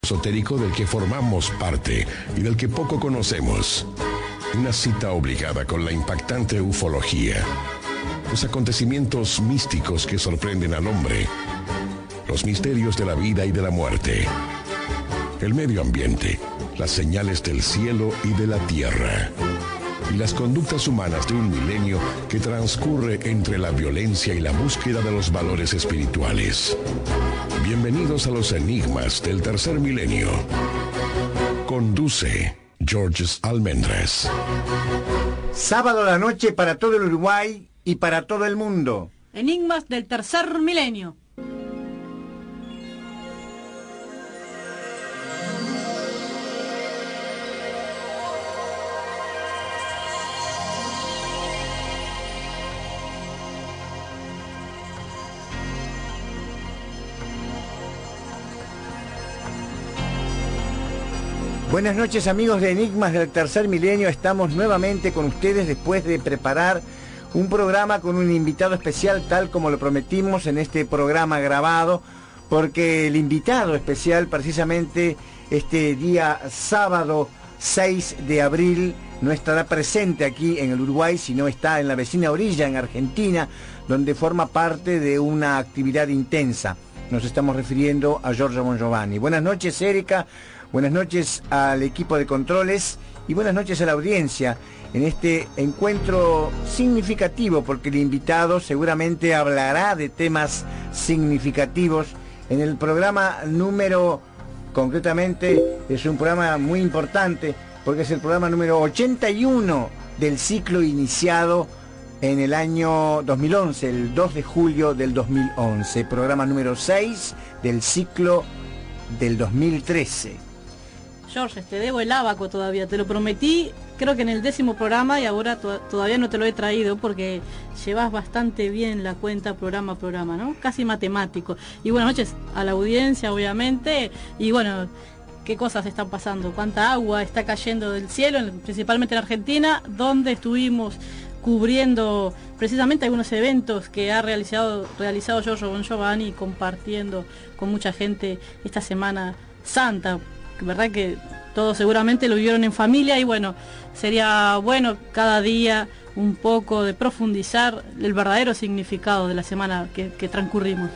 esotérico del que formamos parte y del que poco conocemos. Una cita obligada con la impactante ufología. Los acontecimientos místicos que sorprenden al hombre. Los misterios de la vida y de la muerte. El medio ambiente. Las señales del cielo y de la tierra. Y las conductas humanas de un milenio que transcurre entre la violencia y la búsqueda de los valores espirituales. Bienvenidos a los enigmas del tercer milenio. Conduce Georges Almendras. Sábado a la noche para todo el Uruguay y para todo el mundo. Enigmas del tercer milenio. Buenas noches, amigos de Enigmas del Tercer Milenio. Estamos nuevamente con ustedes después de preparar un programa con un invitado especial, tal como lo prometimos en este programa grabado, porque el invitado especial precisamente este día sábado 6 de abril no estará presente aquí en el Uruguay, sino está en la vecina orilla, en Argentina, donde forma parte de una actividad intensa. Nos estamos refiriendo a Giorgio Bongiovanni. Buenas noches, Erika. Buenas noches al equipo de controles y buenas noches a la audiencia en este encuentro significativo, porque el invitado seguramente hablará de temas significativos en el programa concretamente es un programa muy importante porque es el programa número 81 del ciclo iniciado en el año 2011, el 2 de julio del 2011, programa número 6 del ciclo del 2013. George, te debo el ábaco todavía, te lo prometí, creo que en el 10º programa y ahora todavía no te lo he traído porque llevas bastante bien la cuenta programa a programa, ¿no? Casi matemático. Y buenas noches a la audiencia, obviamente, y bueno, qué cosas están pasando, cuánta agua está cayendo del cielo, principalmente en Argentina, donde estuvimos cubriendo precisamente algunos eventos que ha realizado Giorgio Bongiovanni, compartiendo con mucha gente esta Semana Santa. Verdad que todos seguramente lo vivieron en familia y bueno, sería bueno cada día un poco de profundizar el verdadero significado de la semana que transcurrimos.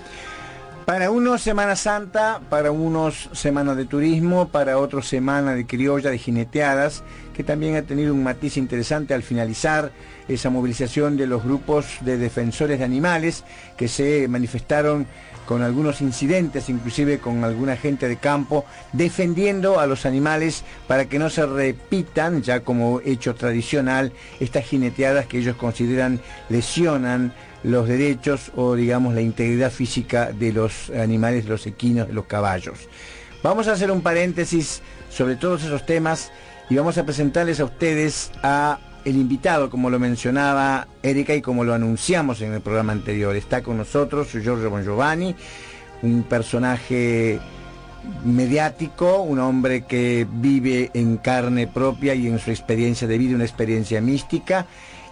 Para unos Semana Santa, para unos Semana de Turismo, para otros Semana de Criolla, de jineteadas, que también ha tenido un matiz interesante al finalizar esa movilización de los grupos de defensores de animales que se manifestaron con algunos incidentes, inclusive con alguna gente de campo, defendiendo a los animales para que no se repitan, ya como hecho tradicional, estas jineteadas que ellos consideran lesionan los derechos o digamos la integridad física de los animales, de los equinos, de los caballos. Vamos a hacer un paréntesis sobre todos esos temas y vamos a presentarles a ustedes a el invitado, como lo mencionaba Erika y como lo anunciamos en el programa anterior. Está con nosotros Giorgio Bongiovanni, un personaje mediático, un hombre que vive en carne propia y en su experiencia de vida, una experiencia mística,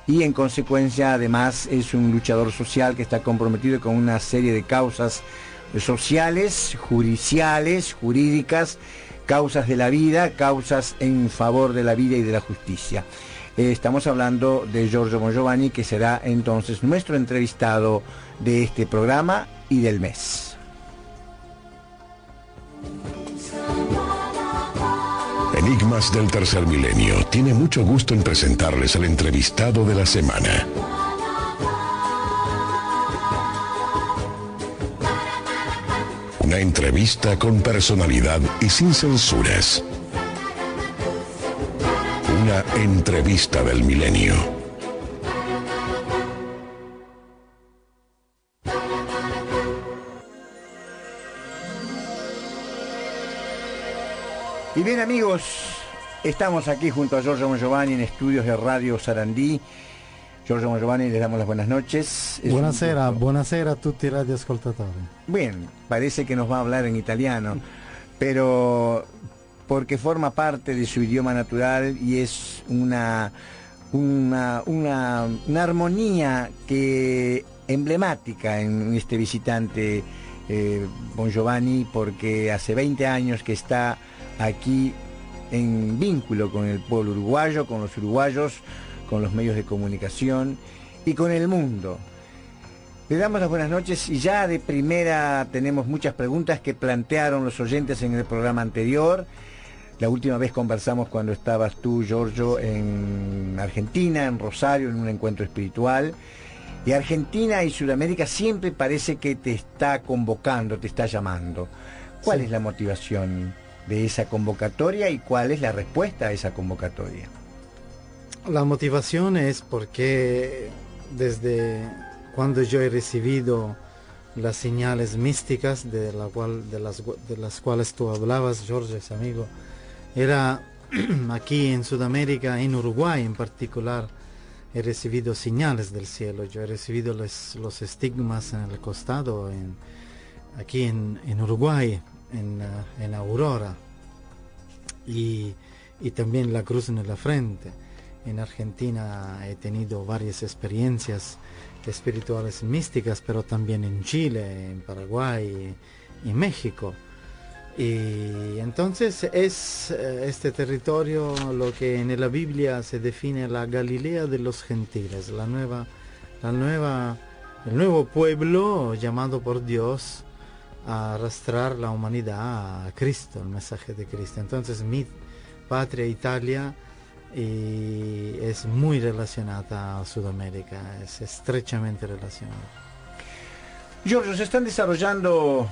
y en consecuencia además es un luchador social que está comprometido con una serie de causas sociales, judiciales, jurídicas, causas de la vida, causas en favor de la vida y de la justicia. Estamos hablando de Giorgio Bongiovanni, que será entonces nuestro entrevistado de este programa y del mes. Enigmas del tercer milenio tiene mucho gusto en presentarles al entrevistado de la semana. Una entrevista con personalidad y sin censuras. Una entrevista del milenio. Y bien, amigos, estamos aquí junto a Giorgio Bongiovanni en estudios de Radio Sarandí. Giorgio Bongiovanni, les damos las buenas noches. Buonasera, buonasera a tutti i radioascoltatori. Bien, parece que nos va a hablar en italiano, pero porque forma parte de su idioma natural y es una armonía que emblemática en este visitante Bon Giovanni, porque hace 20 años que está aquí en vínculo con el pueblo uruguayo, con los uruguayos, con los medios de comunicación y con el mundo. Le damos las buenas noches y ya de primera tenemos muchas preguntas que plantearon los oyentes en el programa anterior. La última vez conversamos cuando estabas tú, Giorgio, en Argentina, en Rosario, en un encuentro espiritual. Y Argentina y Sudamérica siempre parece que te está convocando, te está llamando. ¿Cuál es la motivación de esa convocatoria y cuál es la respuesta a esa convocatoria? La motivación es porque desde cuando yo he recibido las señales místicas de las cuales tú hablabas, Jorge, amigo, era aquí en Sudamérica, en Uruguay en particular, he recibido señales del cielo. Yo he recibido los estigmas en el costado, aquí en Uruguay, en Aurora, y también la cruz en la frente. En Argentina he tenido varias experiencias espirituales místicas, pero también en Chile, en Paraguay y México. Y entonces es este territorio lo que en la Biblia se define la Galilea de los gentiles, el nuevo pueblo llamado por Dios a arrastrar la humanidad a Cristo, el mensaje de Cristo. Entonces mi patria, Italia, es muy relacionada a Sudamérica, es estrechamente relacionada. Giorgio, se están desarrollando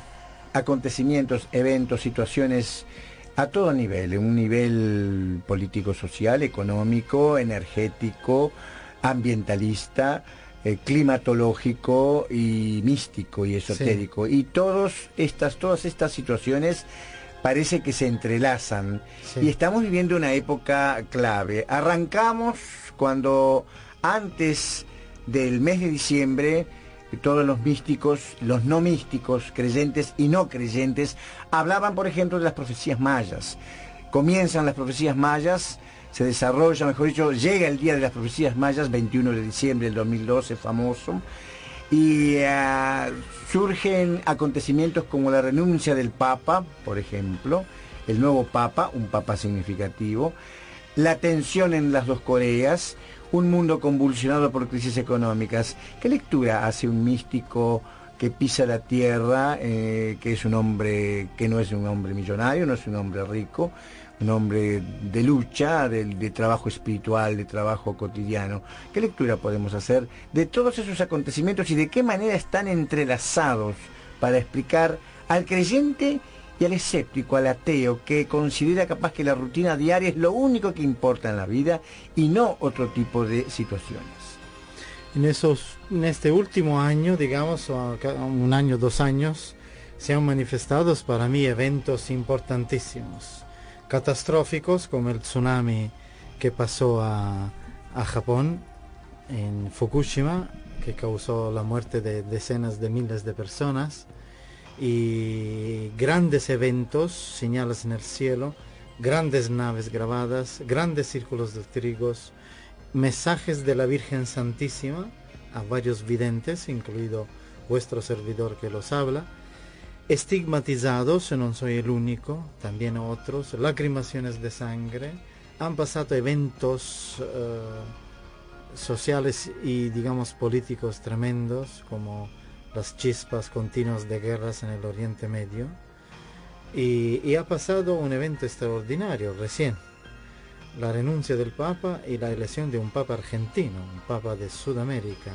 acontecimientos, eventos, situaciones a todo nivel, en un nivel político, social, económico, energético, ambientalista, climatológico y místico y esotérico. Sí. Y todas estas situaciones parece que se entrelazan. Sí. Y estamos viviendo una época clave. Arrancamos cuando antes del mes de diciembre todos los místicos, los no místicos, creyentes y no creyentes, hablaban, por ejemplo, de las profecías mayas. Comienzan las profecías mayas, se desarrolla, mejor dicho, llega el día de las profecías mayas, 21 de diciembre del 2012, famoso, y surgen acontecimientos como la renuncia del Papa, por ejemplo, el nuevo Papa, un Papa significativo, la tensión en las dos Coreas, un mundo convulsionado por crisis económicas. ¿Qué lectura hace un místico que pisa la tierra, que es un hombre que no es un hombre millonario, no es un hombre rico, un hombre de lucha, de trabajo espiritual, de trabajo cotidiano? ¿Qué lectura podemos hacer de todos esos acontecimientos y de qué manera están entrelazados para explicar al creyente y al escéptico, al ateo, que considera capaz que la rutina diaria es lo único que importa en la vida y no otro tipo de situaciones? En este último año, digamos, un año, 2 años, se han manifestado para mí eventos importantísimos, catastróficos, como el tsunami que pasó a Japón, en Fukushima, que causó la muerte de decenas de miles de personas, y grandes eventos, señales en el cielo, grandes naves grabadas, grandes círculos de trigos, mensajes de la Virgen Santísima a varios videntes, incluido vuestro servidor que los habla, estigmatizados, no soy el único, también otros, lacrimaciones de sangre. Han pasado eventos sociales y, digamos, políticos tremendos, como las chispas continuas de guerras en el Oriente Medio, y ha pasado un evento extraordinario recién, la renuncia del Papa y la elección de un Papa argentino, un Papa de Sudamérica,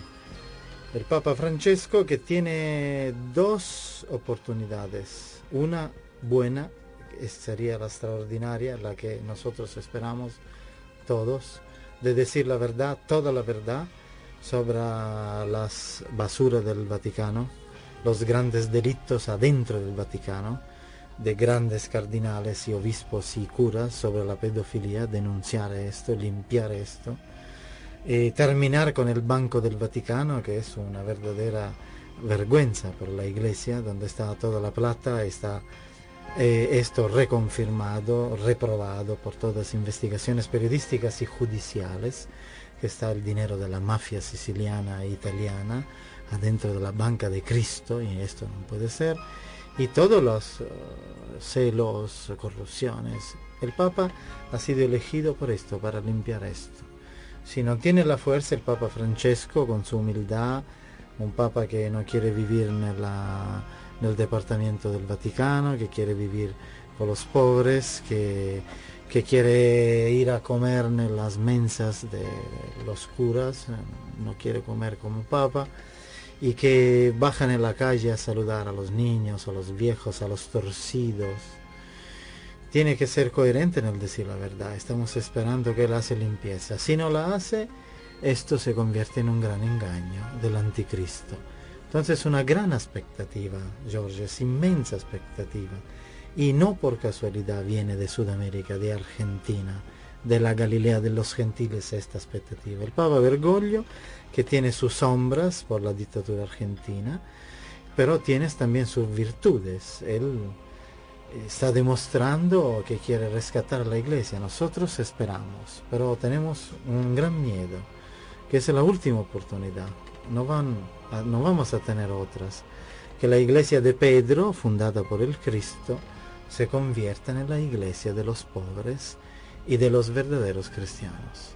el Papa Francesco, que tiene 2 oportunidades, una buena, que sería la extraordinaria, la que nosotros esperamos todos, de decir la verdad, toda la verdad, sobre las basuras del Vaticano, los grandes delitos adentro del Vaticano, de grandes cardinales y obispos y curas sobre la pedofilia, denunciar esto, limpiar esto, terminar con el Banco del Vaticano, que es una verdadera vergüenza por la Iglesia, donde está toda la plata, está esto reconfirmado, reprobado por todas las investigaciones periodísticas y judiciales, que está el dinero de la mafia siciliana e italiana, adentro de la banca de Cristo, y esto no puede ser, y todos los celos, corrupciones. El Papa ha sido elegido por esto, para limpiar esto. Si no tiene la fuerza el Papa Francesco, con su humildad, un Papa que no quiere vivir nel departamento del Vaticano, que quiere vivir con los pobres, que quiere ir a comer en las mensas de los curas, no quiere comer como Papa, y que bajan en la calle a saludar a los niños, a los viejos, a los torcidos. Tiene que ser coherente en el decir la verdad. Estamos esperando que él hace limpieza. Si no la hace, esto se convierte en un gran engaño del anticristo. Entonces una gran expectativa, Jorge, es inmensa expectativa. Y no por casualidad viene de Sudamérica, de Argentina, de la Galilea de los gentiles esta expectativa. El Papa Bergoglio, que tiene sus sombras por la dictadura argentina, pero tiene también sus virtudes. Él está demostrando que quiere rescatar a la iglesia. Nosotros esperamos, pero tenemos un gran miedo, que es la última oportunidad. No vamos a tener otras. Que la iglesia de Pedro, fundada por el Cristo, se convierta en la iglesia de los pobres y de los verdaderos cristianos.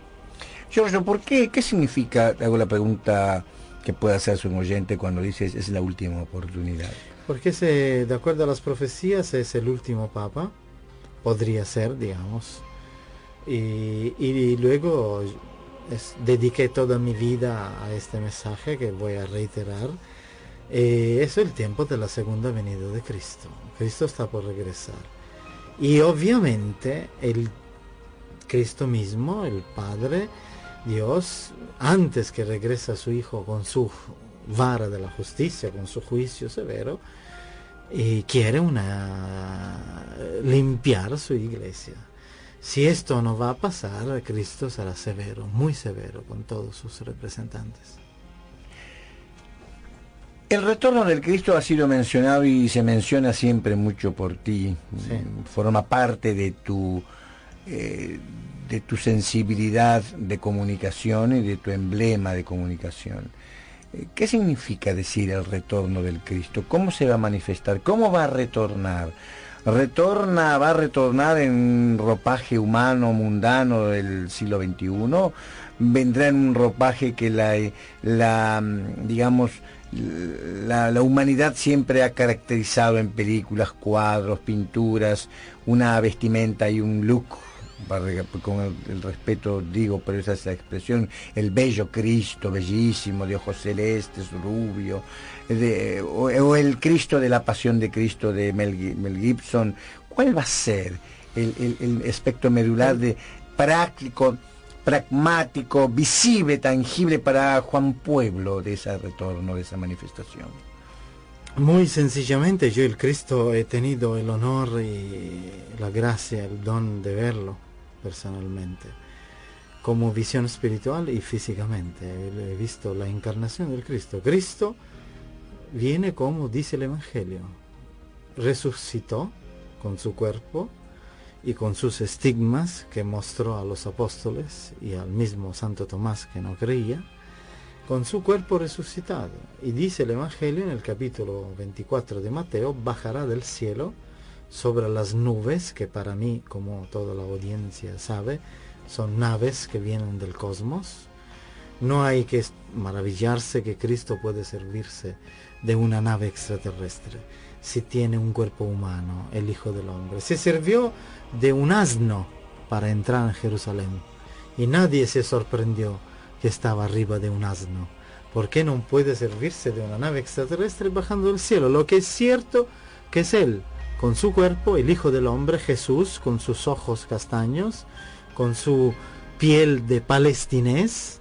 Giorgio, ¿por qué? ¿Qué significa, hago la pregunta que puede hacerse un oyente cuando dices es la última oportunidad? Porque de acuerdo a las profecías es el último papa, podría ser, digamos, y luego dediqué toda mi vida a este mensaje que voy a reiterar. Es el tiempo de la segunda venida de Cristo. Cristo está por regresar. Y obviamente el Cristo mismo, el Padre, Dios, antes que regrese a su Hijo con su vara de la justicia, con su juicio severo, quiere limpiar su iglesia. Si esto no va a pasar, Cristo será severo, muy severo con todos sus representantes. El retorno del Cristo ha sido mencionado y se menciona siempre mucho por ti. Sí. Forma parte de tu sensibilidad de comunicación y de tu emblema de comunicación. ¿Qué significa decir el retorno del Cristo? ¿Cómo se va a manifestar? ¿Cómo va a retornar? ¿Va a retornar en ropaje humano, mundano del siglo XXI? ¿Vendrá en un ropaje que la humanidad siempre ha caracterizado en películas, cuadros, pinturas, una vestimenta y un look, con el respeto digo, pero esa es la expresión, el bello Cristo, bellísimo, de ojos celestes, rubio, o el Cristo de la Pasión de Cristo de Mel Gibson? ¿Cuál va a ser el aspecto medular de práctico, pragmático, visible, tangible para Juan Pueblo de ese retorno, de esa manifestación? Muy sencillamente, yo el Cristo he tenido el honor y la gracia, el don de verlo personalmente, como visión espiritual y físicamente. He visto la encarnación del Cristo. Cristo viene como dice el Evangelio, resucitó con su cuerpo y con sus estigmas que mostró a los apóstoles y al mismo Santo Tomás que no creía, con su cuerpo resucitado. Y dice el Evangelio en el capítulo 24 de Mateo, bajará del cielo sobre las nubes, que para mí, como toda la audiencia sabe, son naves que vienen del cosmos. No hay que maravillarse que Cristo puede servirse de una nave extraterrestre si tiene un cuerpo humano, el Hijo del Hombre. Se sirvió de un asno para entrar en Jerusalén y nadie se sorprendió que estaba arriba de un asno. ¿Por qué no puede servirse de una nave extraterrestre bajando del cielo? Lo que es cierto que es Él, con su cuerpo, el Hijo del Hombre, Jesús, con sus ojos castaños, con su piel de palestinés,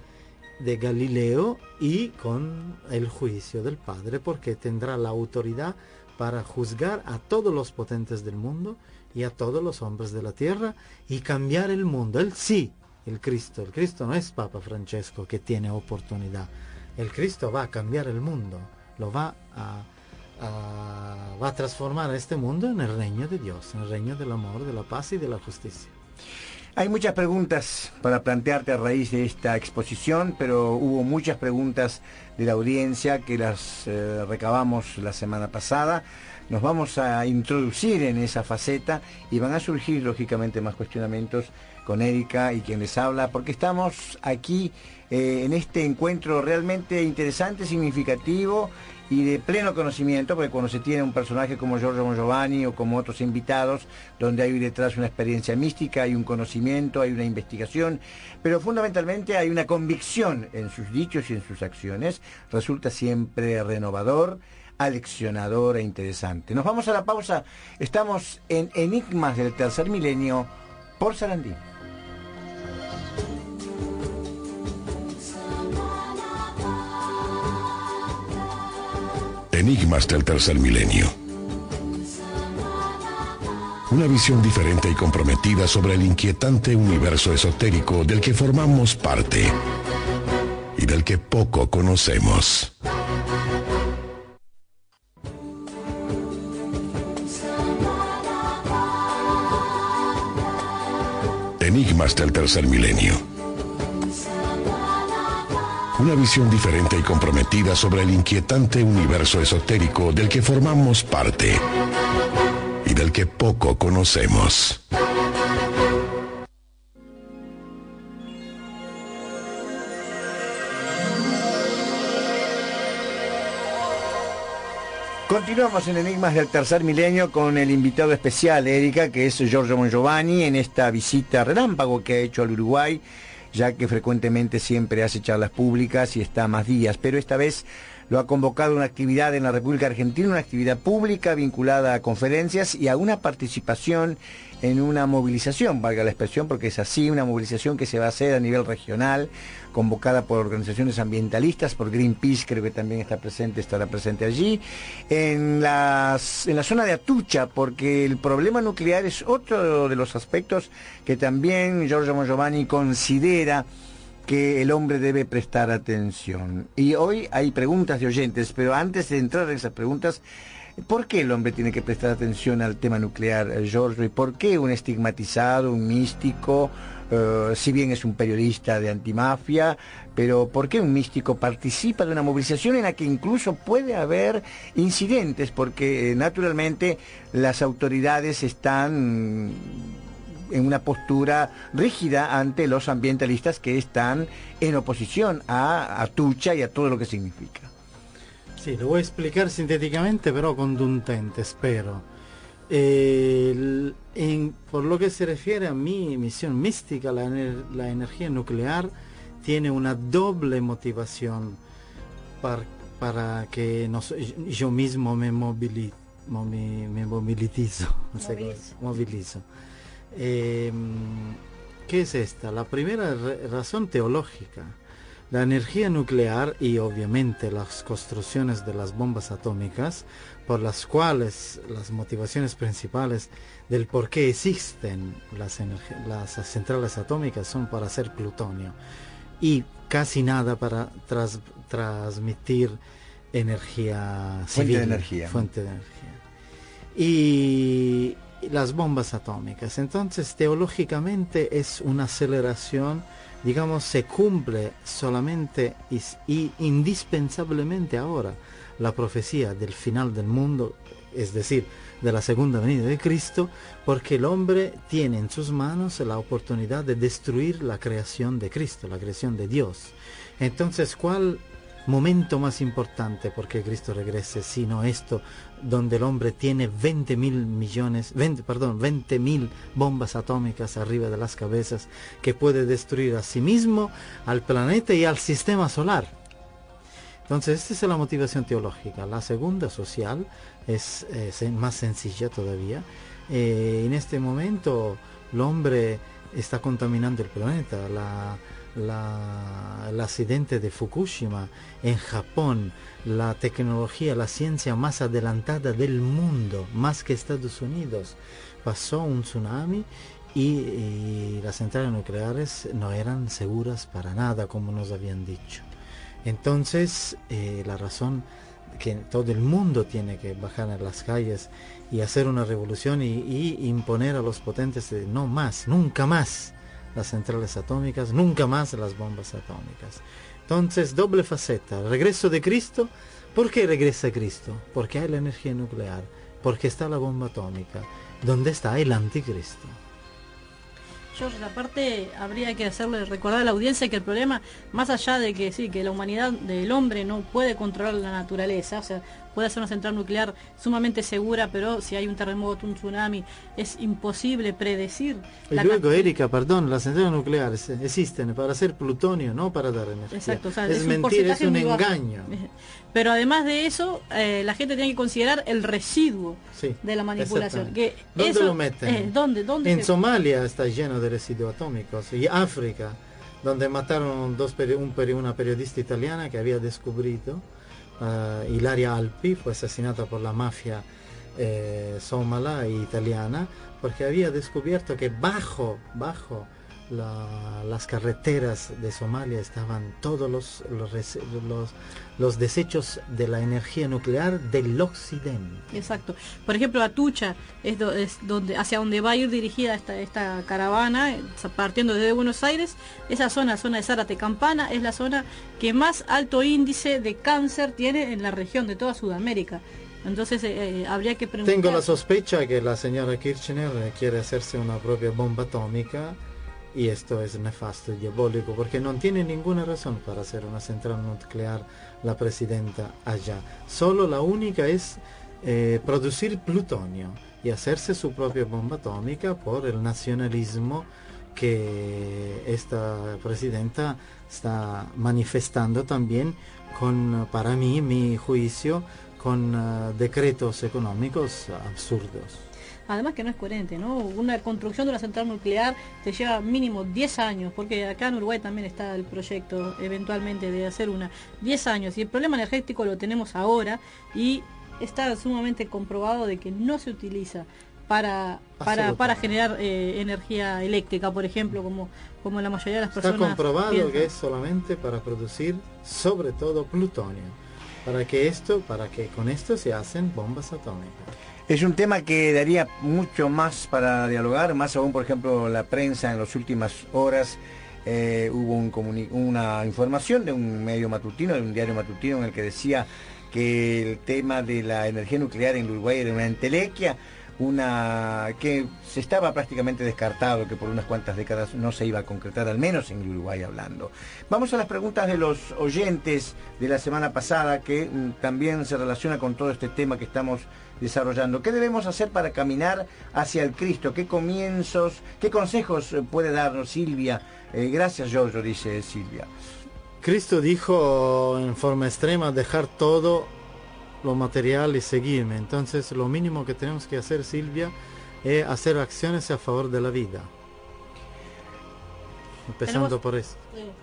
de Galileo, y con el juicio del Padre, porque tendrá la autoridad para juzgar a todos los potentes del mundo y a todos los hombres de la tierra y cambiar el mundo. Él sí, el Cristo no es Papa Francesco que tiene oportunidad. El Cristo va a cambiar el mundo, lo va a transformar a este mundo en el reino de Dios, en el reino del amor, de la paz y de la justicia. Hay muchas preguntas para plantearte a raíz de esta exposición, pero hubo muchas preguntas de la audiencia que las recabamos la semana pasada. Nos vamos a introducir en esa faceta y van a surgir lógicamente más cuestionamientos con Erika y quien les habla, porque estamos aquí en este encuentro realmente interesante, significativo y de pleno conocimiento, porque cuando se tiene un personaje como Giorgio Mongiovanni o como otros invitados, donde hay detrás una experiencia mística, hay un conocimiento, hay una investigación, pero fundamentalmente hay una convicción en sus dichos y en sus acciones, resulta siempre renovador, aleccionador e interesante. Nos vamos a la pausa, estamos en Enigmas del Tercer Milenio por Sarandí. Enigmas del Tercer Milenio. Una visión diferente y comprometida sobre el inquietante universo esotérico del que formamos parte y del que poco conocemos. Enigmas del Tercer Milenio. Una visión diferente y comprometida sobre el inquietante universo esotérico del que formamos parte y del que poco conocemos. Continuamos en Enigmas del Tercer Milenio con el invitado especial, Erika, que es Giorgio Mongiovanni, en esta visita relámpago que ha hecho al Uruguay, ya que frecuentemente siempre hace charlas públicas y está más días, pero esta vez lo ha convocado a una actividad en la República Argentina, una actividad pública vinculada a conferencias y a una participación en una movilización, valga la expresión, porque es así, una movilización que se va a hacer a nivel regional, convocada por organizaciones ambientalistas, por Greenpeace, creo que también estará presente allí, en la zona de Atucha, porque el problema nuclear es otro de los aspectos que también Giorgio Mongiovanni considera que el hombre debe prestar atención. Y hoy hay preguntas de oyentes, pero antes de entrar en esas preguntas, ¿por qué el hombre tiene que prestar atención al tema nuclear, Giorgio? ¿Y por qué un estigmatizado, un místico, si bien es un periodista de antimafia, pero por qué un místico participa de una movilización en la que incluso puede haber incidentes? Porque naturalmente las autoridades están en una postura rígida ante los ambientalistas que están en oposición a Atucha y a todo lo que significa. Sí, lo voy a explicar sintéticamente, pero contundente, espero. Por lo que se refiere a mi misión mística, la energía nuclear tiene una doble motivación para que yo mismo me movilizo. ¿Qué es esta? La primera razón teológica. La energía nuclear y obviamente las construcciones de las bombas atómicas, por las cuales las motivaciones principales del por qué existen las centrales atómicas son para hacer plutonio y casi nada para transmitir energía civil, fuente de energía. Y las bombas atómicas, entonces teológicamente es una aceleración, digamos, se cumple solamente y indispensablemente ahora la profecía del final del mundo, es decir, de la segunda venida de Cristo, porque el hombre tiene en sus manos la oportunidad de destruir la creación de Cristo, la creación de Dios. Entonces, ¿cuál momento más importante porque Cristo regrese sino esto, donde el hombre tiene 20.000 bombas atómicas arriba de las cabezas que puede destruir a sí mismo, al planeta y al sistema solar? Entonces esta es la motivación teológica. La segunda, social, es más sencilla todavía. En este momento el hombre está contaminando el planeta. El accidente de Fukushima en Japón, la tecnología, la ciencia más adelantada del mundo, más que Estados Unidos, pasó un tsunami y las centrales nucleares no eran seguras para nada, como nos habían dicho. Entonces la razón que todo el mundo tiene que bajar a las calles y hacer una revolución y imponer a los potentes de no más, nunca más las centrales atómicas, nunca más las bombas atómicas. Entonces, doble faceta, el regreso de Cristo. ¿Por qué regresa Cristo? Porque hay la energía nuclear, porque está la bomba atómica, donde está el anticristo. George, aparte habría que hacerle recordar a la audiencia que el problema, más allá de que sí, que la humanidad del hombre no puede controlar la naturaleza, o sea, puede ser una central nuclear sumamente segura, pero si hay un terremoto, un tsunami, es imposible predecir. Y luego, Erika, perdón, las centrales nucleares existen para hacer plutonio, no para dar energía. Exacto, o sea, es mentira, es un engaño. Pero además de eso, la gente tiene que considerar el residuo de la manipulación. Que ¿dónde eso, lo meten? ¿dónde en Somalia está lleno de residuos atómicos, y África, donde mataron una periodista italiana que había descubierto, Ilaria Alpi, fue asesinada por la mafia somala e italiana, porque había descubierto que bajo las carreteras de Somalia estaban todos los desechos de la energía nuclear del occidente. Exacto. Por ejemplo, Atucha es donde, hacia donde va a ir dirigida esta caravana, partiendo desde Buenos Aires. Esa zona de Zárate Campana, es la zona que más alto índice de cáncer tiene en la región de toda Sudamérica. Entonces habría que preguntar. Tengo la sospecha que la señora Kirchner quiere hacerse una propia bomba atómica, y esto es nefasto y diabólico, porque no tiene ninguna razón para hacer una central nuclear la presidenta allá. Solo la única es producir plutonio y hacerse su propia bomba atómica por el nacionalismo que esta presidenta está manifestando también con, para mí, mi juicio, con decretos económicos absurdos. Además que no es coherente, ¿no? Una construcción de una central nuclear te lleva mínimo 10 años, porque acá en Uruguay también está el proyecto eventualmente de hacer una 10 años, y el problema energético lo tenemos ahora, y está sumamente comprobado de que no se utiliza para generar energía eléctrica, por ejemplo, como la mayoría de las personas está comprobado piensan. Que es solamente para producir sobre todo plutonio, para que con esto se hacen bombas atómicas. Es un tema que daría mucho más para dialogar, más aún, por ejemplo, la prensa en las últimas horas hubo una información de un medio matutino, de un diario matutino, en el que decía que el tema de la energía nuclear en Uruguay era una entelequia, que se estaba prácticamente descartado, que por unas cuantas décadas no se iba a concretar, al menos en Uruguay hablando. Vamos a las preguntas de los oyentes de la semana pasada, que también se relaciona con todo este tema que estamos desarrollando. ¿Qué debemos hacer para caminar hacia el Cristo? ¿Qué consejos puede darnos Silvia? Gracias, Giorgio, dice Silvia. Cristo dijo en forma extrema, dejar todo lo material y seguirme. Entonces lo mínimo que tenemos que hacer, Silvia, es hacer acciones a favor de la vida, empezando por eso.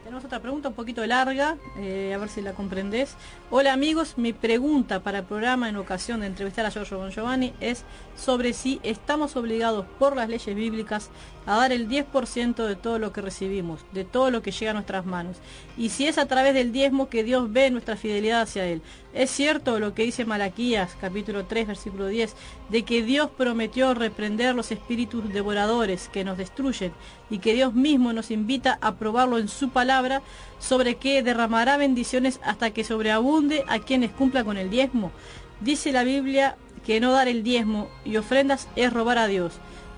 Tenemos otra pregunta un poquito larga, a ver si la comprendés. Hola amigos, mi pregunta para el programa en ocasión de entrevistar a Giorgio Bongiovanni es sobre si estamos obligados por las leyes bíblicas a dar el 10% de todo lo que recibimos, de todo lo que llega a nuestras manos, y si es a través del diezmo que Dios ve nuestra fidelidad hacia Él. ¿Es cierto lo que dice Malaquías, capítulo 3, versículo 10, de que Dios prometió reprender los espíritus devoradores que nos destruyen, y que Dios mismo nos invita a probarlo en su palabra, sobre que derramará bendiciones hasta que sobreabunde a quienes cumplan con el diezmo? Dice la Biblia que no dar el diezmo y ofrendas es robar a Dios,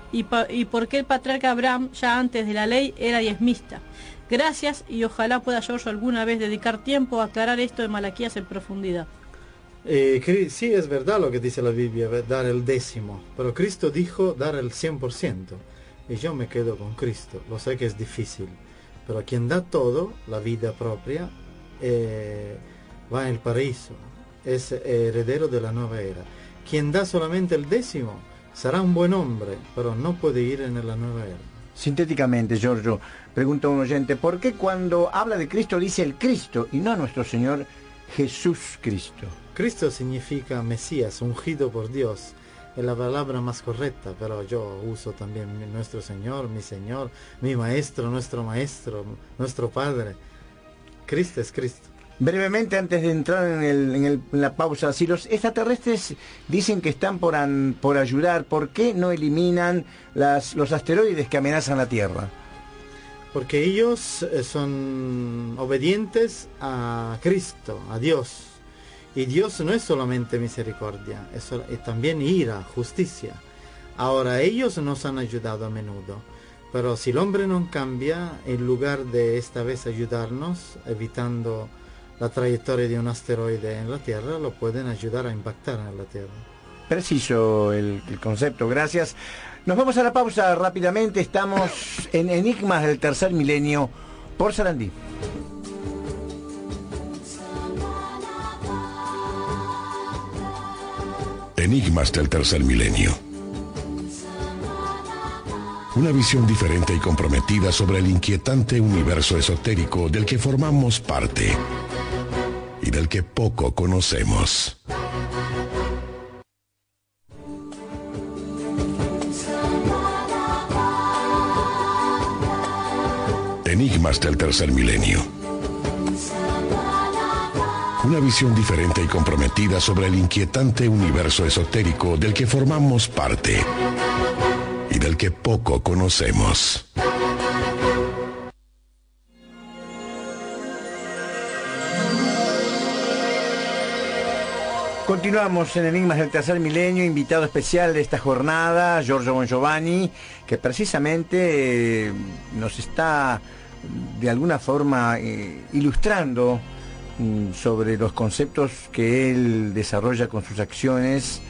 y por qué el patriarca Abraham ya antes de la ley era diezmista. Gracias, y ojalá pueda Giorgio alguna vez dedicar tiempo a aclarar esto de Malaquías en profundidad. Sí, es verdad lo que dice la Biblia, dar el décimo, pero Cristo dijo dar el 100%, y yo me quedo con Cristo. Lo sé que es difícil, pero quien da todo, la vida propia, va al paraíso, es heredero de la nueva era. Quien da solamente el décimo será un buen hombre, pero no puede ir en la nueva era. Sintéticamente, Giorgio, pregunta un oyente, ¿por qué cuando habla de Cristo dice el Cristo y no nuestro Señor Jesús Cristo? Cristo significa Mesías, ungido por Dios. Es la palabra más correcta, pero yo uso también nuestro Señor, mi Maestro, nuestro Padre. Cristo es Cristo. Brevemente, antes de entrar en la pausa, si los extraterrestres dicen que están por ayudar, ¿por qué no eliminan los asteroides que amenazan la Tierra? porque ellos son obedientes a Cristo, a Dios. Y Dios no es solamente misericordia, es también ira, justicia. Ahora, ellos nos han ayudado a menudo, pero si el hombre no cambia, en lugar de esta vez ayudarnos, evitando la trayectoria de un asteroide en la Tierra, lo pueden ayudar a impactar en la Tierra. Preciso el concepto, gracias. Nos vamos a la pausa rápidamente, estamos en Enigmas del Tercer Milenio por Sarandí. Enigmas del Tercer Milenio. Una visión diferente y comprometida sobre el inquietante universo esotérico del que formamos parte y del que poco conocemos. Enigmas del Tercer Milenio. Una visión diferente y comprometida sobre el inquietante universo esotérico del que formamos parte y del que poco conocemos. Continuamos en Enigmas del Tercer Milenio, invitado especial de esta jornada, Giorgio Bongiovanni, que precisamente nos está de alguna forma ilustrando sobre los conceptos que él desarrolla con sus acciones,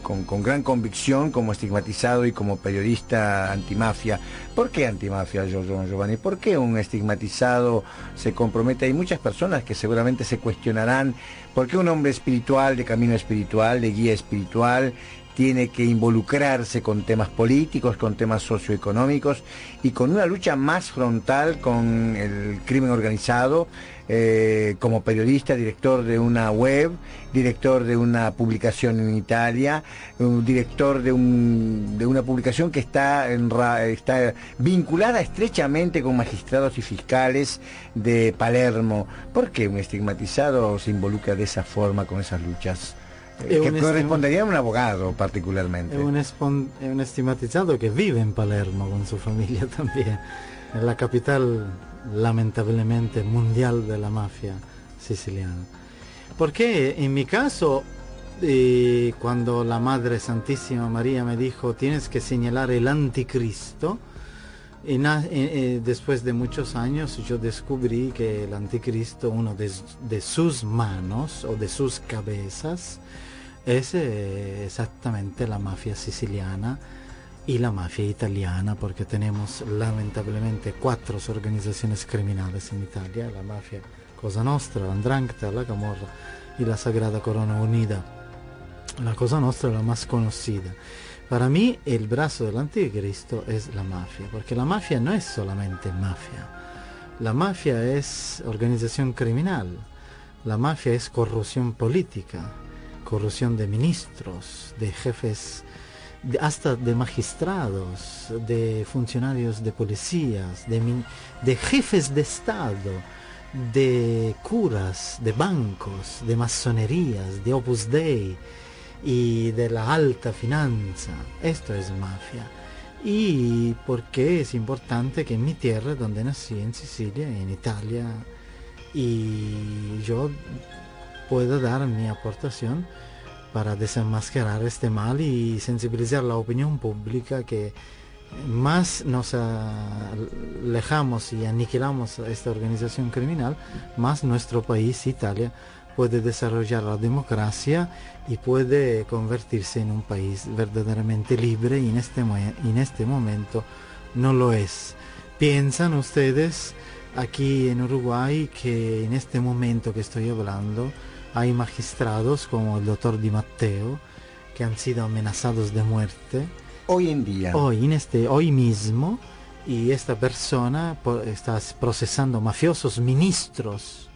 con gran convicción como estigmatizado y como periodista antimafia. ¿Por qué antimafia, Giorgio Giovanni? ¿Por qué un estigmatizado se compromete? Hay muchas personas que seguramente se cuestionarán por qué un hombre espiritual, de camino espiritual, de guía espiritual, tiene que involucrarse con temas políticos, con temas socioeconómicos y con una lucha más frontal con el crimen organizado, como periodista, director de una web, director de una publicación en Italia, director de una publicación que está vinculada estrechamente con magistrados y fiscales de Palermo. ¿Por qué un estigmatizado se involucra de esa forma con esas luchas? Que correspondería a un abogado particularmente. Es un estigmatizado que vive en Palermo con su familia también, en la capital lamentablemente mundial de la mafia siciliana. Porque en mi caso, cuando la Madre Santísima María me dijo tienes que señalar el anticristo, después de muchos años yo descubrí que el anticristo, uno de sus manos o de sus cabezas, es exactamente la mafia siciliana y la mafia italiana, porque tenemos lamentablemente 4 organizaciones criminales en Italia: la mafia Cosa Nostra, la 'Ndrangheta, la Camorra y la Sagrada Corona Unida. La Cosa Nostra es la más conocida. Para mí el brazo del anticristo es la mafia, porque la mafia no es solamente mafia. La mafia es organización criminal, la mafia es corrupción política, corrupción de ministros, de jefes, hasta de magistrados, de funcionarios de policías, de jefes de Estado, de curas, de bancos, de masonerías, de Opus Dei y de la alta finanza. Esto es mafia. Y porque es importante que en mi tierra, donde nací, en Sicilia, en Italia, y yo puedo dar mi aportación para desenmascarar este mal y sensibilizar la opinión pública, que más nos alejamos y aniquilamos a esta organización criminal, más nuestro país, Italia, puede desarrollar la democracia y puede convertirse en un país verdaderamente libre, y en este momento no lo es. ¿Piensan ustedes aquí en Uruguay que en este momento que estoy hablando hay magistrados como el doctor Di Matteo que han sido amenazados de muerte? Hoy en día. Hoy mismo, y esta persona está procesando mafiosos, ministros,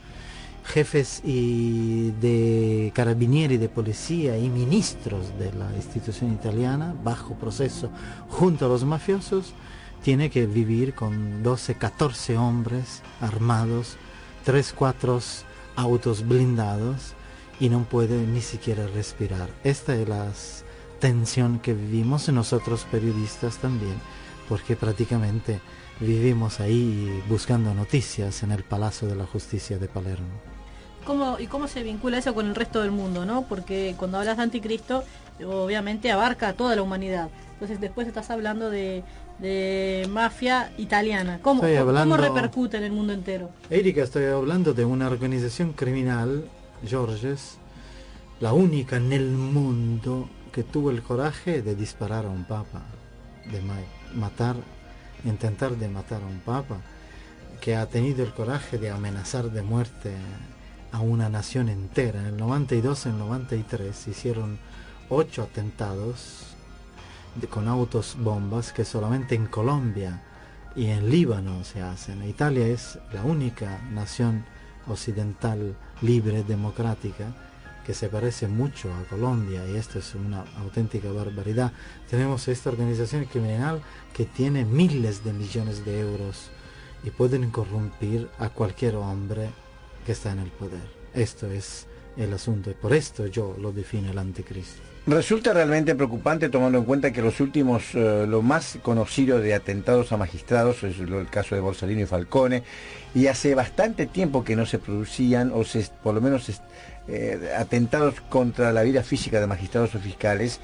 jefes y de carabinieri, de policía y ministros de la institución italiana bajo proceso junto a los mafiosos. Tiene que vivir con 12, 14 hombres armados, 3, 4 autos blindados, y no puede ni siquiera respirar. Esta es la tensión que vivimos nosotros periodistas también. porque prácticamente vivimos ahí buscando noticias en el Palacio de la Justicia de Palermo. ¿Cómo se vincula eso con el resto del mundo, no? Porque cuando hablas de anticristo, obviamente abarca a toda la humanidad. Entonces después estás hablando de mafia italiana. ¿Cómo repercute en el mundo entero? Erika, estoy hablando de una organización criminal, Georges, la única en el mundo que tuvo el coraje de disparar a un papa, de intentar de matar a un papa, que ha tenido el coraje de amenazar de muerte a una nación entera. En el 92, en el 93 hicieron 8 atentados con autos bombas que solamente en Colombia y en Líbano se hacen. Italia es la única nación occidental libre, democrática, que se parece mucho a Colombia, y esto es una auténtica barbaridad. Tenemos esta organización criminal que tiene miles de millones de euros y pueden corrompir a cualquier hombre que está en el poder. Esto es el asunto, y por esto yo lo defino el anticristo. Resulta realmente preocupante tomando en cuenta que los últimos, lo más conocido de atentados a magistrados es el caso de Borsellino y Falcone, y hace bastante tiempo que no se producían, por lo menos atentados contra la vida física de magistrados o fiscales.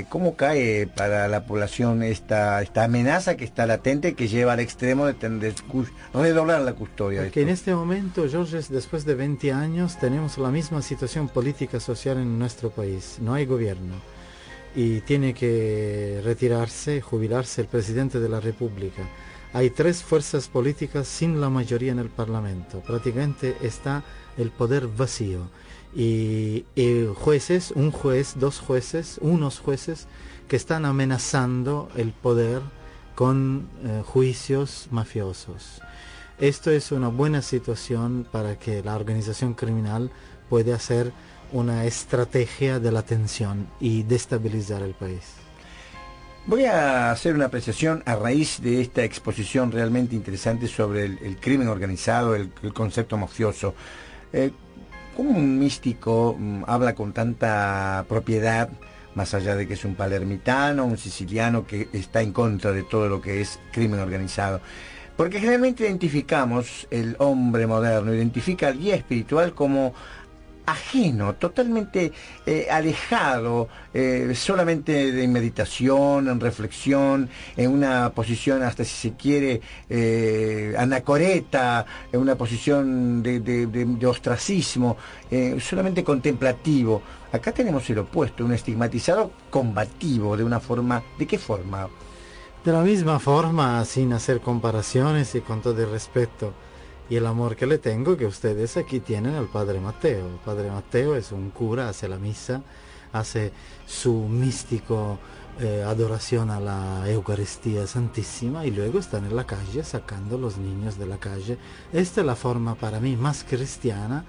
¿Cómo cae para la población esta amenaza que está latente, que lleva al extremo de redoblar la custodia? Porque en este momento, Georges, después de 20 años, tenemos la misma situación política social en nuestro país. No hay gobierno y tiene que retirarse, jubilarse el presidente de la República. Hay 3 fuerzas políticas sin la mayoría en el Parlamento. Prácticamente está el poder vacío. Y jueces, unos jueces que están amenazando el poder con juicios mafiosos. Esto es una buena situación para que la organización criminal pueda hacer una estrategia de la tensión y destabilizar el país. Voy a hacer una apreciación a raíz de esta exposición realmente interesante sobre el crimen organizado, el concepto mafioso. ¿Cómo un místico habla con tanta propiedad, más allá de que es un palermitano, un siciliano que está en contra de todo lo que es crimen organizado? Porque generalmente identificamos, el hombre moderno identifica al guía espiritual como ajeno, totalmente alejado, solamente de meditación, en reflexión, en una posición hasta si se quiere anacoreta, en una posición de ostracismo, solamente contemplativo. Acá tenemos el opuesto, un estigmatizado combativo, de una forma. ¿De qué forma? De la misma forma, sin hacer comparaciones y con todo el respeto y el amor que le tengo, que ustedes aquí tienen al Padre Mateo. El Padre Mateo es un cura, hace la misa, hace su místico adoración a la Eucaristía Santísima, y luego están en la calle sacando a los niños de la calle. Esta es la forma para mí más cristiana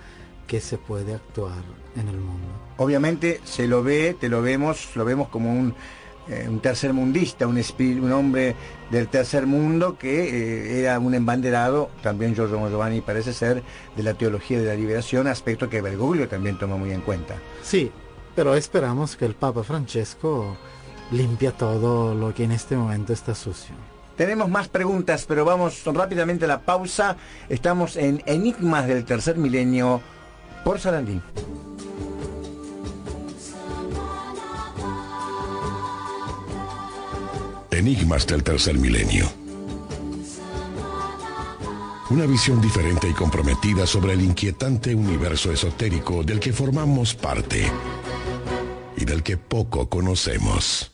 que se puede actuar en el mundo. Obviamente se lo ve, lo vemos como un tercermundista, un hombre del tercer mundo que era un embanderado, también Giorgio Giovanni parece ser, de la teología de la liberación, aspecto que Bergoglio también toma muy en cuenta. Sí, pero esperamos que el Papa Francesco limpia todo lo que en este momento está sucio. Tenemos más preguntas, pero vamos rápidamente a la pausa. Estamos en Enigmas del Tercer Milenio por Sarandí. Enigmas del Tercer Milenio. Una visión diferente y comprometida sobre el inquietante universo esotérico del que formamos parte y del que poco conocemos.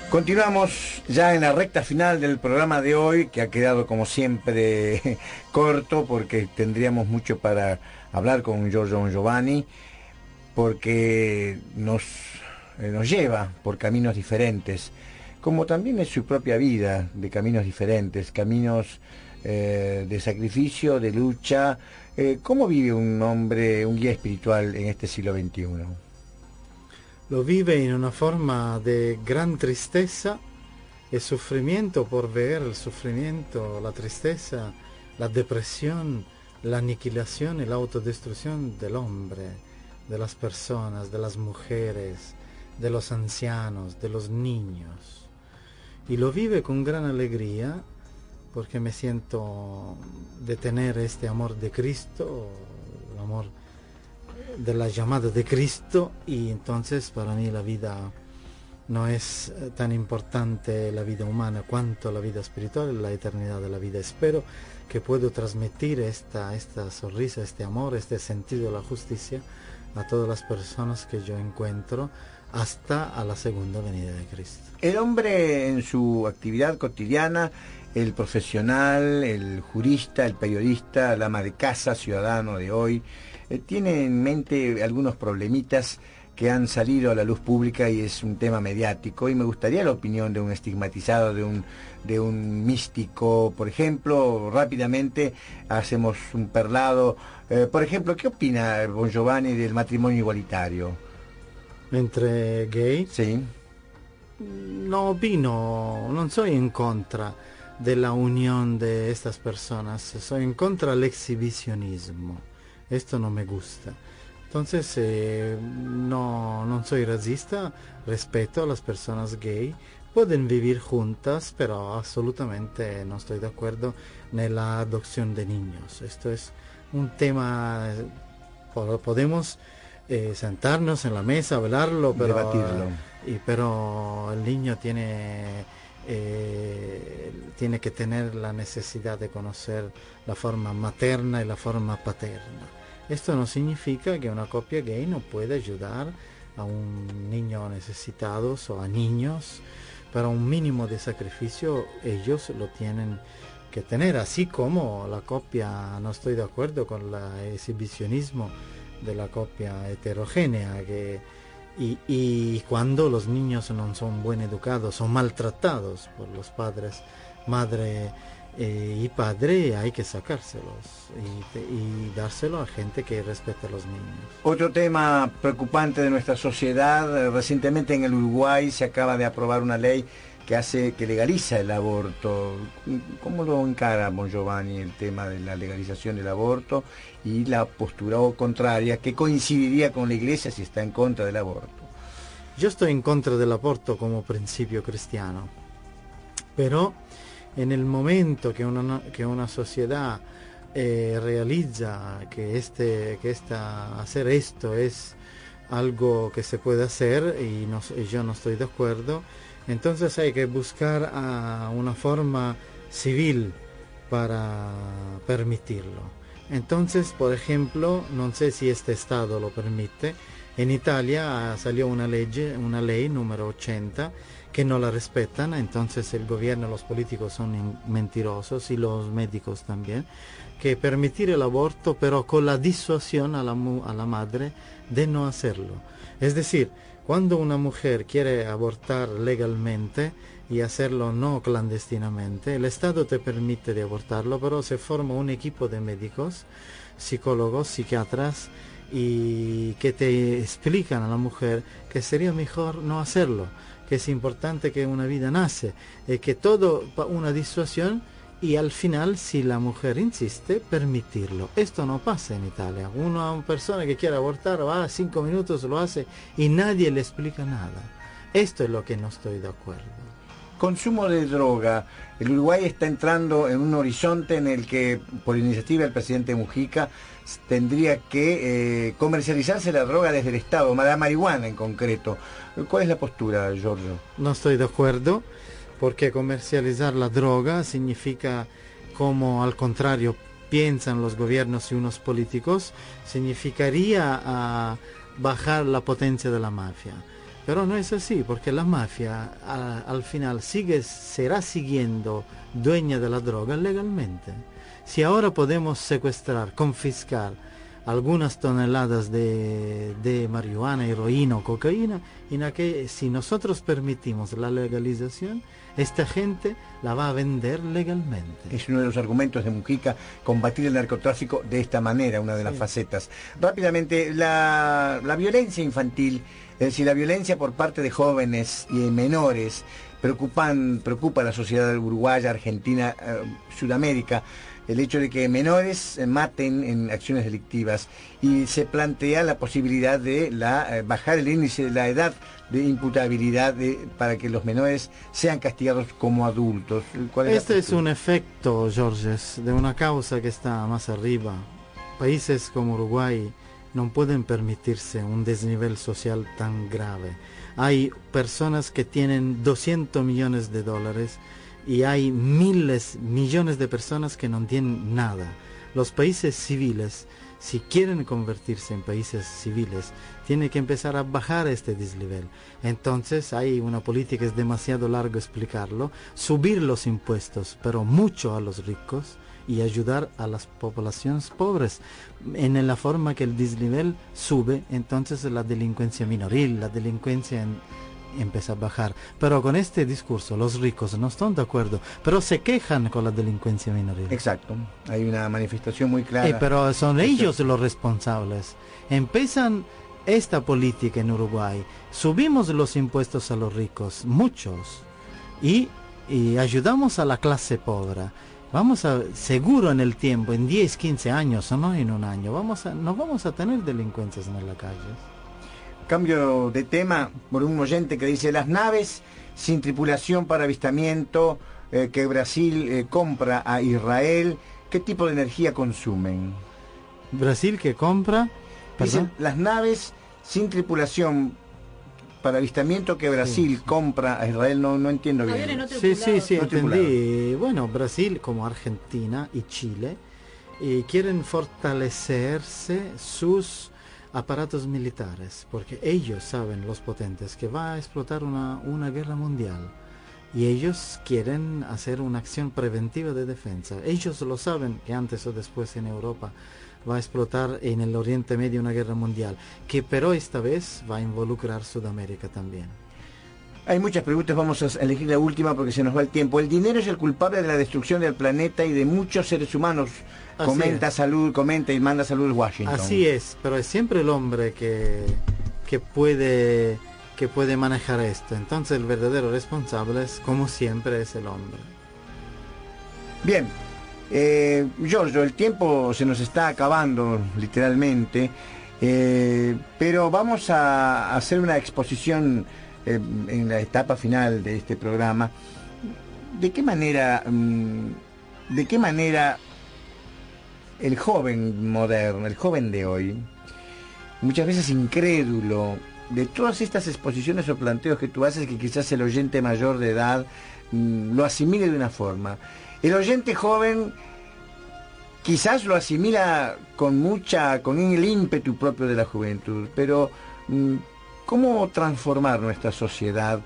Continuamos ya en la recta final del programa de hoy, que ha quedado como siempre corto, porque tendríamos mucho para hablar con Giorgio Giovanni, porque nos lleva por caminos diferentes, como también es su propia vida, de caminos diferentes, caminos de sacrificio, de lucha. ¿Cómo vive un hombre, un guía espiritual en este siglo XXI? Lo vive en una forma de gran tristeza y sufrimiento por ver el sufrimiento, la tristeza, la depresión, la aniquilación y la autodestrucción del hombre, de las personas, de las mujeres, de los ancianos, de los niños. Y lo vive con gran alegría porque me siento de tener este amor de Cristo, el amor de la llamada de Cristo, y entonces para mí la vida no es tan importante, la vida humana, cuanto la vida espiritual, la eternidad de la vida. Espero que puedo transmitir esta sonrisa, este amor, este sentido de la justicia a todas las personas que yo encuentro hasta a la segunda venida de Cristo. El hombre en su actividad cotidiana, el profesional, el jurista, el periodista, el ama de casa, ciudadano de hoy, tiene en mente algunos problemitas que han salido a la luz pública y es un tema mediático, y me gustaría la opinión de un estigmatizado, de un místico, por ejemplo. Rápidamente hacemos un perlado. Por ejemplo, ¿qué opina Bon Giovanni del matrimonio igualitario? ¿Entre gay? Sí. No opino, non soy en contra de la unión de estas personas, soy en contra del exhibicionismo. Esto no me gusta. Entonces no soy racista, respeto a las personas gay, pueden vivir juntas, pero absolutamente no estoy de acuerdo en la adopción de niños. Esto es un tema, podemos sentarnos en la mesa, hablarlo, pero debatirlo. Pero el niño tiene que tener la necesidad de conocer la forma materna y la forma paterna. Esto no significa que una coppia gay no pueda ayudar a un niño necesitado o a niños, pero un mínimo de sacrificio ellos lo tienen que tener, así como la coppia. No estoy de acuerdo con el exhibicionismo de la coppia heterogénea, y cuando los niños no son bien educados, son maltratados por los padres, madre y padre, hay que sacárselos y dárselo a gente que respeta a los niños. Otro tema preocupante de nuestra sociedad: recientemente en el Uruguay se acaba de aprobar una ley que legaliza el aborto. ¿Cómo lo encara Bon Giovanni el tema de la legalización del aborto y la postura contraria que coincidiría con la Iglesia si está en contra del aborto? Yo estoy en contra del aborto como principio cristiano, pero en el momento que una sociedad realiza que hacer esto es algo que se puede hacer y yo no estoy de acuerdo, entonces hay que buscar una forma civil para permitirlo. Entonces, por ejemplo, no sé si este estado lo permite. En Italia salió una ley número 80 que no la respetan, entonces el gobierno, los políticos son mentirosos y los médicos también, que permitir el aborto pero con la disuasión a la madre de no hacerlo. Es decir, cuando una mujer quiere abortar legalmente y hacerlo no clandestinamente, el Estado te permite de abortarlo, pero se forma un equipo de médicos, psicólogos, psiquiatras, y que te explican a la mujer que sería mejor no hacerlo, que es importante que una vida nace, que todo una disuasión, y al final, si la mujer insiste, permitirlo. Esto no pasa en Italia. Una persona que quiere abortar va a 5 minutos, lo hace y nadie le explica nada. Esto es lo que no estoy de acuerdo. Consumo de droga. El Uruguay está entrando en un horizonte en el que, por iniciativa del presidente Mujica, tendría que comercializarse la droga desde el Estado, la marihuana en concreto. ¿Cuál es la postura, Giorgio? No estoy de acuerdo, porque comercializar la droga significa, como al contrario piensan los gobiernos y unos políticos, significaría bajar la potencia de la mafia. Pero no es así, porque la mafia al final será siguiendo dueña de la droga legalmente. Si ahora podemos secuestrar, confiscar algunas toneladas de marihuana, heroína o cocaína, si nosotros permitimos la legalización, esta gente la va a vender legalmente. Es uno de los argumentos de Mujica, combatir el narcotráfico de esta manera, una de las facetas. Rápidamente, la violencia infantil, es decir, la violencia por parte de jóvenes y preocupa a la sociedad uruguaya, argentina, Sudamérica. el hecho de que menores maten en acciones delictivas, y se plantea la posibilidad de bajar el índice de la edad de imputabilidad para que los menores sean castigados como adultos. Este es un efecto, Georges, de una causa que está más arriba. Países como Uruguay no pueden permitirse un desnivel social tan grave. Hay personas que tienen 200 millones de dólares y hay millones de personas que no tienen nada. Los países civiles, si quieren convertirse en países civiles, tienen que empezar a bajar este desnivel. Entonces hay una política, es demasiado largo explicarlo, subir los impuestos, pero mucho a los ricos, y ayudar a las poblaciones pobres. En la forma que el desnivel sube, entonces la delincuencia minoril, la delincuencia empieza a bajar. Pero con este discurso los ricos no están de acuerdo, pero se quejan con la delincuencia minoril. Exacto, hay una manifestación muy clara. Pero son ellos los responsables. Empiezan esta política en Uruguay, subimos los impuestos a los ricos, muchos, y ayudamos a la clase pobre. Seguro en el tiempo, en 10, 15 años, o no en un año, no vamos a tener delincuencias en la calle. Cambio de tema por un oyente que dice: las naves sin tripulación para avistamiento que Brasil compra a Israel, ¿qué tipo de energía consumen? ¿Brasil que compra? Dicen, las naves sin tripulación para avistamiento que Brasil compra a Israel, no entiendo bien. Sí, entendí. Bueno, Brasil como Argentina y Chile quieren fortalecerse sus aparatos militares, porque ellos saben, los potentes, que va a explotar una guerra mundial, y ellos quieren hacer una acción preventiva de defensa. Ellos lo saben que antes o después en Europa va a explotar en el Oriente Medio una guerra mundial, que pero esta vez va a involucrar Sudamérica también. Hay muchas preguntas, vamos a elegir la última porque se nos va el tiempo. ¿El dinero es el culpable de la destrucción del planeta y de muchos seres humanos? Comenta y manda salud Washington. Así es, pero es siempre el hombre que puede manejar esto. Entonces el verdadero responsable es, como siempre, es el hombre. Bien, Giorgio, el tiempo se nos está acabando literalmente, pero vamos a hacer una exposición en la etapa final de este programa. ¿De qué manera el joven moderno, el joven de hoy, muchas veces incrédulo de todas estas exposiciones o planteos que tú haces, que quizás el oyente mayor de edad lo asimile de una forma? El oyente joven quizás lo asimila con el ímpetu propio de la juventud, pero ¿cómo transformar nuestra sociedad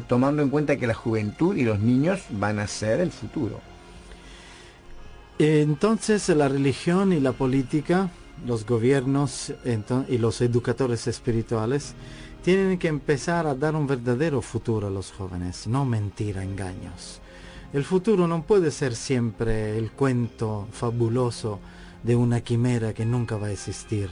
tomando en cuenta que la juventud y los niños van a ser el futuro? Entonces la religión y la política, los gobiernos y los educadores espirituales tienen que empezar a dar un verdadero futuro a los jóvenes, no mentir, engaños. El futuro no puede ser siempre el cuento fabuloso de una quimera que nunca va a existir,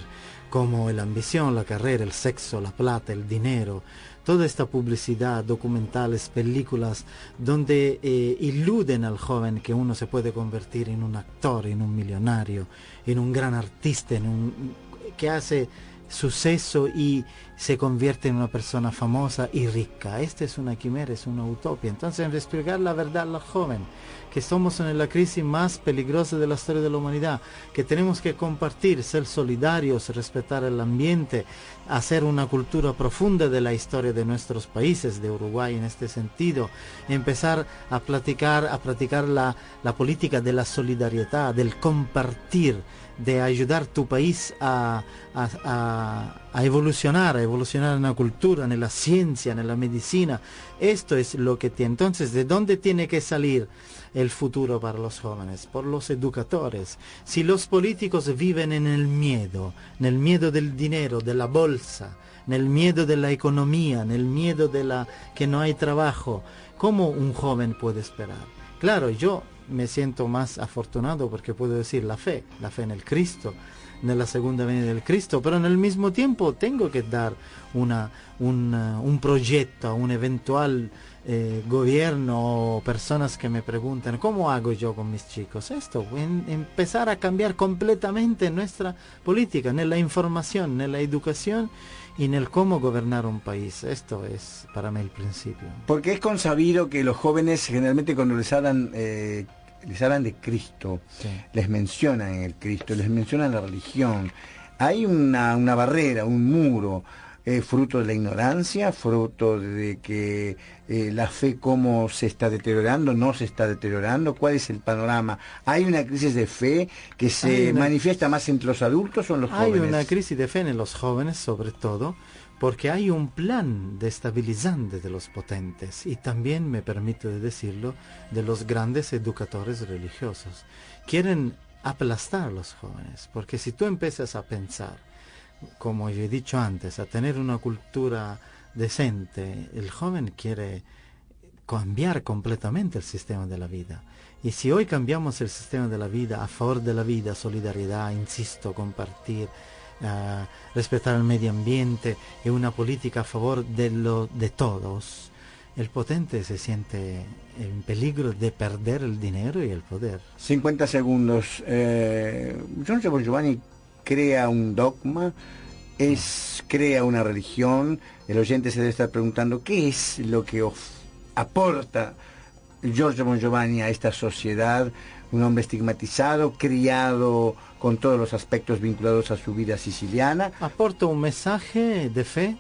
como la ambición, la carrera, el sexo, la plata, el dinero, toda esta publicidad, documentales, películas, donde iluden al joven que uno se puede convertir en un actor, en un millonario, en un gran artista, que hace suceso y se convierte en una persona famosa y rica. Esta es una quimera, es una utopía. Entonces, explicar la verdad al joven, que estamos en la crisis más peligrosa de la historia de la humanidad, que tenemos que compartir, ser solidarios, respetar el ambiente, hacer una cultura profunda de la historia de nuestros países, de Uruguay en este sentido, empezar a practicar la política de la solidaridad, del compartir, de ayudar tu país a evolucionar en la cultura, en la ciencia, en la medicina. Esto es lo que tiene. Entonces, ¿de dónde tiene que salir el futuro para los jóvenes? Por los educadores. Si los políticos viven en el miedo del dinero, de la bolsa, en el miedo de la economía, en el miedo de que no hay trabajo, ¿cómo un joven puede esperar? Claro, yo me siento más afortunado porque puedo decir la fe en el Cristo, en la segunda venida del Cristo, pero en el mismo tiempo tengo que dar un proyecto a un eventual gobierno o personas que me preguntan ¿cómo hago yo con mis chicos? Esto, empezar a cambiar completamente nuestra política, nella información, nella educación y en el cómo gobernar un país. Esto es para mí el principio. Porque es consabido que los jóvenes generalmente cuando les hablan de Cristo, Sí. les mencionan el Cristo, les mencionan la religión, hay una barrera, un muro, fruto de la ignorancia, fruto de que la fe cómo se está deteriorando, no se está deteriorando, cuál es el panorama. ¿Hay una crisis de fe que se manifiesta más entre los adultos o en los jóvenes? Hay una crisis de fe en los jóvenes sobre todo, porque hay un plan destabilizante de los potentes y también, me permito de decirlo, de los grandes educadores religiosos. Quieren aplastar a los jóvenes, porque si tú empiezas a pensar, como yo he dicho antes, a tener una cultura decente, el joven quiere cambiar completamente el sistema de la vida. Y si hoy cambiamos el sistema de la vida a favor de la vida, solidaridad, insisto, compartir, respetar el medio ambiente y una política a favor de todos, el potente se siente en peligro de perder el dinero y el poder. 50 segundos. Giorgio Bon Giovanni crea un dogma, crea una religión. El oyente se debe estar preguntando qué es lo que aporta Giorgio Bon Giovanni a esta sociedad. Un hombre estigmatizado, criado con todos los aspectos vinculados a su vida siciliana. Aporta un mensaje de fe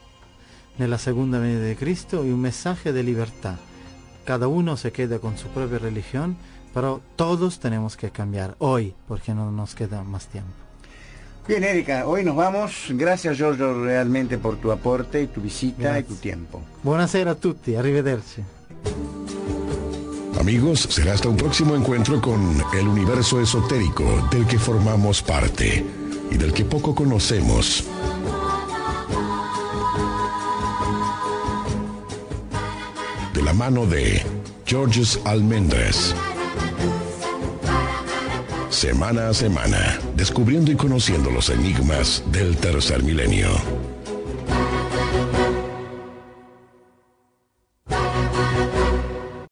en la segunda venida de Cristo y un mensaje de libertad. Cada uno se queda con su propia religión, pero todos tenemos que cambiar hoy porque no nos queda más tiempo. Bien, Erika, hoy nos vamos. Gracias, Giorgio, realmente por tu aporte y tu visita. Gracias. Y tu tiempo. Buonasera a tutti, arrivederci. Amigos, será hasta un próximo encuentro con el universo esotérico del que formamos parte y del que poco conocemos. De la mano de Georges Almendras. Semana a semana, descubriendo y conociendo los enigmas del tercer milenio.